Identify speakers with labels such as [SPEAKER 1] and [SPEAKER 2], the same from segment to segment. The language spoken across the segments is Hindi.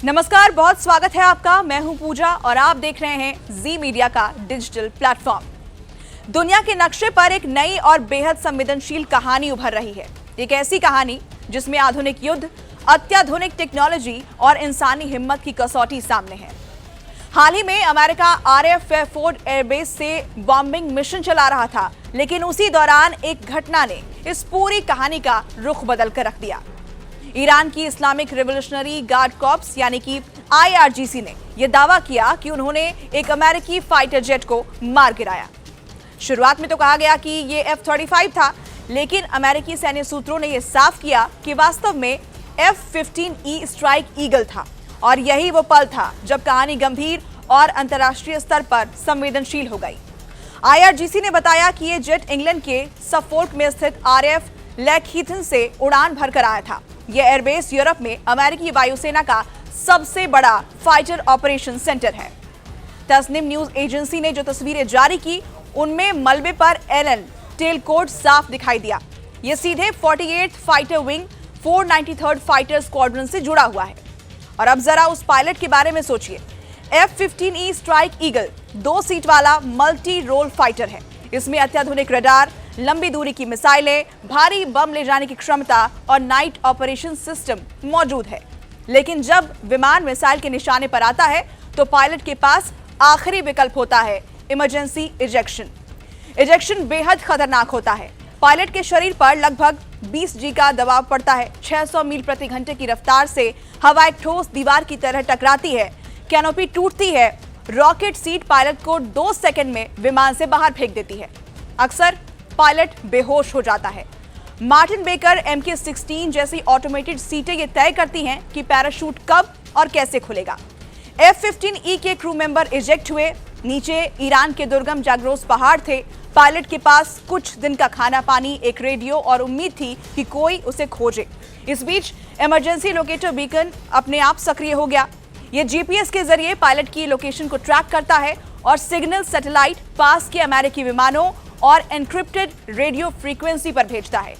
[SPEAKER 1] नमस्कार, बहुत स्वागत है आपका। मैं हूं पूजा और आप देख रहे हैं जी मीडिया का डिजिटल प्लेटफॉर्म। दुनिया के नक्शे पर एक नई और बेहद संवेदनशील कहानी उभर रही है। एक ऐसी कहानी जिसमें आधुनिक युद्ध, अत्याधुनिक टेक्नोलॉजी और इंसानी हिम्मत की कसौटी सामने है। हाल ही में अमेरिका RAF फेयरफोर्ड एयरबेस से बॉम्बिंग मिशन चला रहा था, लेकिन उसी दौरान एक घटना ने इस पूरी कहानी का रुख बदल कर रख दिया। ईरान की इस्लामिक रिवोल्यूशनरी गार्ड कॉर्प्स यानी कि IRGC ने यह दावा किया कि उन्होंने एक अमेरिकी फाइटर जेट को मार गिराया। शुरुआत में तो कहा गया कि ये F-35 था, लेकिन अमेरिकी सैन्य सूत्रों ने यह साफ किया कि वास्तव में F-15E स्ट्राइक ईगल था और यही वो पल था जब कहानी गंभीर और अंतर्राष्ट्रीय स्तर पर संवेदनशील हो गई। IRGC ने बताया कि यह जेट इंग्लैंड के सफोल्क में स्थित RAF लैकहीथन से उड़ान भरकर आया था। यह एयरबेस यूरोप में अमेरिकी वायुसेना का सबसे बड़ा फाइटर ऑपरेशन सेंटर है। तस्निम न्यूज एजेंसी ने जो तस्वीरें जारी की, उनमें मलबे पर एलन टेल कोड साफ दिखाई दिया। यह सीधे 48th fighter wing 493rd fighter squadron से जुड़ा हुआ है। और अब जरा उस पायलट के बारे में सोचिए। F-15E स्ट्राइक ईगल 2 सीट वाला मल्टी रोल फाइटर है। इसमें अत्याधुनिक रडार, लंबी दूरी की मिसाइलें, भारी बम ले जाने की क्षमता और नाइट ऑपरेशन सिस्टम मौजूद है। लेकिन जब विमान मिसाइल के निशाने पर आता है तो पायलट के पास आखिरी विकल्प होता है, इमरजेंसी इजेक्शन। इजेक्शन बेहद खतरनाक होता है। पायलट के शरीर पर लगभग 20 G का दबाव पड़ता है। 600 मील प्रति घंटे की रफ्तार से हवा एक ठोस दीवार की तरह टकराती है, कैनोपी टूटती है। रॉकेट सीट पायलट को 2 सेकंड में विमान से बाहर फेंक देती है। अक्सर पायलट बेहोश हो जाता है। मार्टिन बेकर MK-16 जैसी ऑटोमेटेड सीटें ये तय करती हैं कि पैराशूट कब और कैसे खुलेगा। F-15E के क्रू मेंबर इजेक्ट हुए। नीचे ईरान के दुर्गम जाग्रोस पहाड़ थे। पायलट के पास कुछ दिन का खाना पानी, एक रेडियो और उम्मीद थी कि कोई उसे खोजे। इस बीच इमरजेंसी लोकेटर बीकन अपने आप सक्रिय हो गया। ये GPS के जरिए पायलट की लोकेशन को ट्रैक करता है और सिग्नल सैटेलाइट पास के अमेरिकी विमानों और एन्क्रिप्टेड रेडियो फ्रीक्वेंसी पर भेजता है।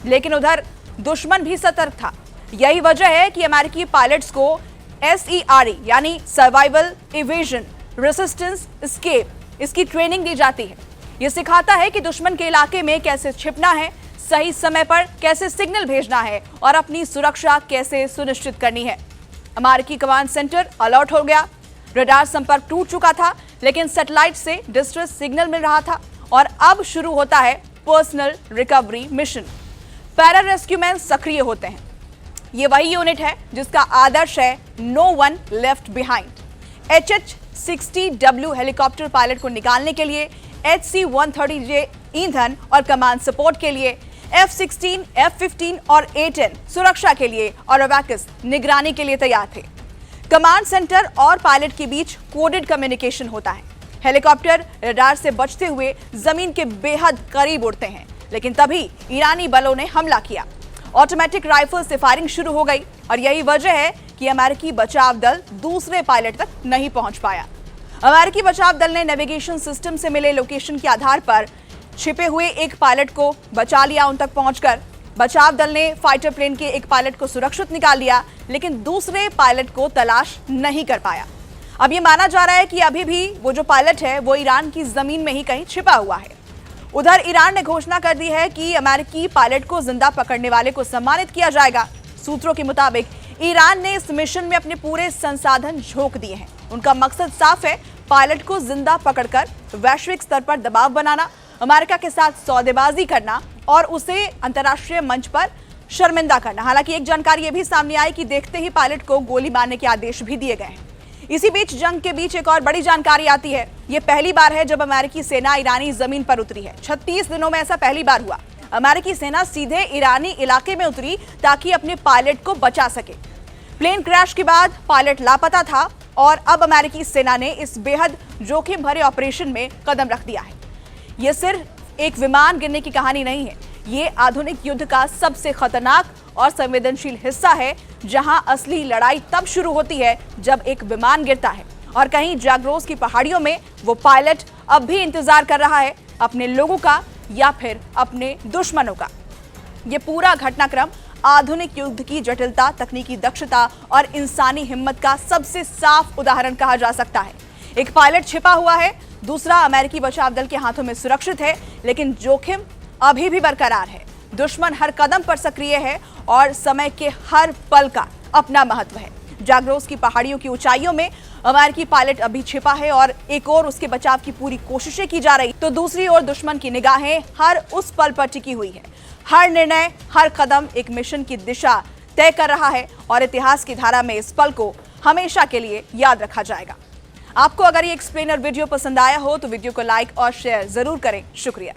[SPEAKER 1] लेकिन उधर दुश्मन भी सतर्क था। यही वजह है कि अमेरिकी पायलट्स को SERE यानी सर्वाइवल, इवेजन, रेसिस्टेंस, एस्केप इसकी ट्रेनिंग दी जाती है। यह सिखाता है कि दुश्मन के इलाके में कैसे छिपना है, सही समय पर कैसे सिग्नल भेजना है और अपनी सुरक्षा कैसे सुनिश्चित करनी है। अमेरिकी कमांड सेंटर अलर्ट हो गया। रडार संपर्क टूट चुका था, लेकिन सैटेलाइट से डिस्ट्रेस सिग्नल मिल रहा था। और अब शुरू होता है पर्सनल रिकवरी मिशन। पैरा रेस्क्यूमैन सक्रिय होते हैं। ये वही यूनिट है जिसका आदर्श है no one left behind. HH-60W helicopter pilot को निकालने के लिए, HC-130J ईंधन और कमांड सपोर्ट के लिए, F-16, F-15 और A-10 सुरक्षा के लिए और अवैकस निगरानी के लिए तैयार थे। कमांड सेंटर और पायलट के बीच कोडेड कम्युनिकेशन होता है। हेलीकॉप्टर रडार से बचते हुए जमीन के बेहद करीब उड़ते हैं, लेकिन तभी ईरानी बलों ने हमला किया। ऑटोमेटिक राइफल से फायरिंग शुरू हो गई और यही वजह है कि अमेरिकी बचाव दल दूसरे पायलट तक नहीं पहुंच पाया। अमेरिकी बचाव दल ने नेविगेशन सिस्टम से मिले लोकेशन के आधार पर छिपे हुए एक पायलट को बचा लिया। उन तक पहुंचकर बचाव दल ने फाइटर प्लेन के एक पायलट को सुरक्षित निकाल लिया, लेकिन दूसरे पायलट को तलाश नहीं कर पाया। अब ये माना जा रहा है कि अभी भी वो जो पायलट है वो ईरान की जमीन में ही कहीं छिपा हुआ है। उधर ईरान ने घोषणा कर दी है कि अमेरिकी पायलट को जिंदा पकड़ने वाले को सम्मानित किया जाएगा। सूत्रों के मुताबिक ईरान ने इस मिशन में अपने पूरे संसाधन झोंक दिए हैं। उनका मकसद साफ है, पायलट को जिंदा पकड़कर वैश्विक स्तर पर दबाव बनाना, अमेरिका के साथ सौदेबाजी करना और उसे अंतर्राष्ट्रीय मंच पर शर्मिंदा करना। हालांकि एक जानकारी ये भी सामने आई कि देखते ही पायलट को गोली मारने के आदेश भी दिए गए हैं। इसी बीच जंग के बीच एक और बड़ी जानकारी आती है। ये पहली बार है जब अमेरिकी सेना ईरानी जमीन पर उतरी है। 36 दिनों में ऐसा पहली बार हुआ। अमेरिकी सेना सीधे ईरानी इलाके में उतरी ताकि अपने पायलट को बचा सके। प्लेन क्रैश के बाद पायलट लापता था और अब अमेरिकी सेना ने इस बेहद जोखिम भरे ऑपरेशन में कदम रख दिया है। यह सिर्फ एक विमान गिरने की कहानी नहीं है, ये आधुनिक युद्ध का सबसे खतरनाक और संवेदनशील हिस्सा है, जहां असली लड़ाई तब शुरू होती है जब एक विमान गिरता है और कहीं जाग्रोस की पहाड़ियों में वो पायलट अब भी इंतजार कर रहा है अपने लोगों का या फिर अपने दुश्मनों का। ये पूरा घटनाक्रम आधुनिक युद्ध की जटिलता, तकनीकी दक्षता और इंसानी हिम्मत का सबसे साफ उदाहरण कहा जा सकता है। एक पायलट छिपा हुआ है, दूसरा अमेरिकी बचाव दल के हाथों में सुरक्षित है, लेकिन जोखिम अभी भी बरकरार है। दुश्मन हर कदम पर सक्रिय है और समय के हर पल का अपना महत्व है। जाग्रोस की पहाड़ियों की ऊंचाइयों में अमेरिकी पायलट अभी छिपा है और एक और उसके बचाव की पूरी कोशिशें की जा रही, तो दूसरी ओर दुश्मन की निगाहें हर उस पल पर टिकी हुई है। हर निर्णय, हर कदम एक मिशन की दिशा तय कर रहा है और इतिहास की धारा में इस पल को हमेशा के लिए याद रखा जाएगा। आपको अगर ये एक्सप्लेनर वीडियो पसंद आया हो तो वीडियो को लाइक और शेयर जरूर करें। शुक्रिया।